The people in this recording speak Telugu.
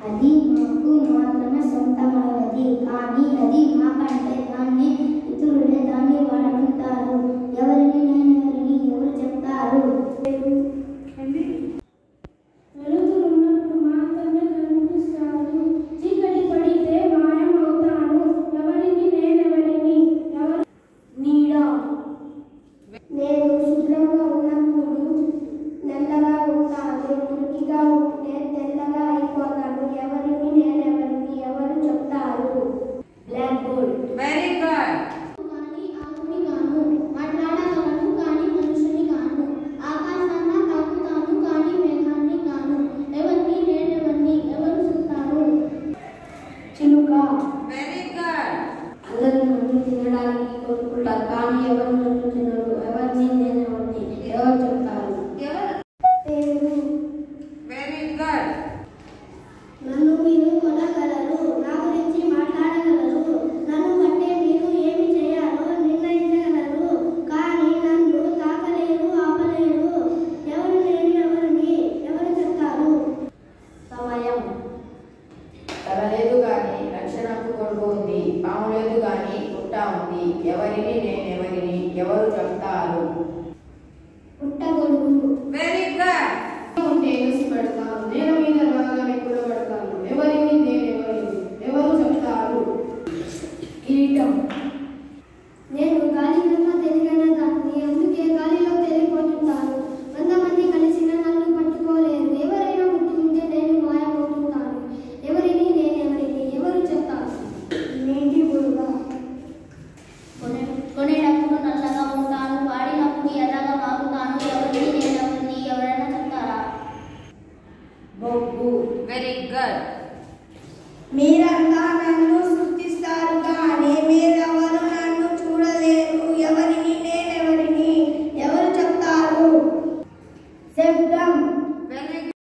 అది మాకు మాత్రమే సొంతమైనది, కానీ అది మాకంటే దాన్ని ఇతరులే దాన్ని వాడుకుంటారు. ఎవరిని నేనెవరిని ఎవరు చెప్తారు? వెలుతురు ఉన్నప్పుడు మాత్రమే కనిపిస్తాడు, చీకటి పడితే మాయమవుతాడు. ఎవరిని నేనెవరిని ఎవరు? నీడ. నేను శుభ్రంగా ఉన్నప్పుడు నల్లగా ఉంటాను, మురికిగా ఉంటే తెల్లగా అయిపోతాను. ఎవరిని నేనెవరిని ఎవరు చెప్తారు? Black board. Very good. కానీ ఆకుని కాను, మాట్లాడగలను కానీ మనుషుని కాను, ఆకాశాన్న తాకుతాను కానీ మేఘాన్ని కాను. ఎవరిని నేనెవరిని ఎవరు చెప్తారు? చిలుక. Very good. అందరూ నన్ను తినడానికి కోరుకుంటారు, కానీ ఎవరు నన్ను తినరు. ఎవరిని నేనెవరిని ఎవరు చెప్తారు? పేరు. Very good. నన్ను మీరు కొనగలరు, నా గురించి మాట్లాడగలరు, నన్ను బట్టే మీరు ఏమి చేయాలో నిర్ణయించగలరు, కానీ నన్ను తాకలేరు, ఆపలేరు. ఎవరు లేని ఎవరిని ఎవరు చెప్తారు? సమయం. తల లేదు గాని రక్షణకు కొడుకు ఉంది, పాము లేదు గాని పుట్ట ఉంది. ఎవరిని నేనెవరిని ఎవరు చెప్తారు? పుట్టగొడుగు. Very good. ఉంటే ఎగసి పెడతాను, నేల మీద రాగానే కూడబెడతాను. ఎవరిని నేనెవరిని ఎవరు చెప్తారు? కిరీటం. నేను గాలి కన్నా తెలివైన దాన్ని, అందుకే గాలిలో తేలిపోతుంటాను. 100 మంది కలిసిన నన్ను పట్టుకోలేరు. ఎవరైనా ముట్టుకుంటే నేను మాయమవుతుంటాను. ఎవరిని నేనెవరిని ఎవరు చెప్తారు? నీటి బుడగ. కొనేటప్పుడు నల్లగా ఉంటాను, వాడినప్పుడు ఎర్రగా మారుతాను. ఎవరిని నేనెవరిని ఎవరైనా చెప్తారా? బొగ్గు. Very good. మీరంతా నన్ను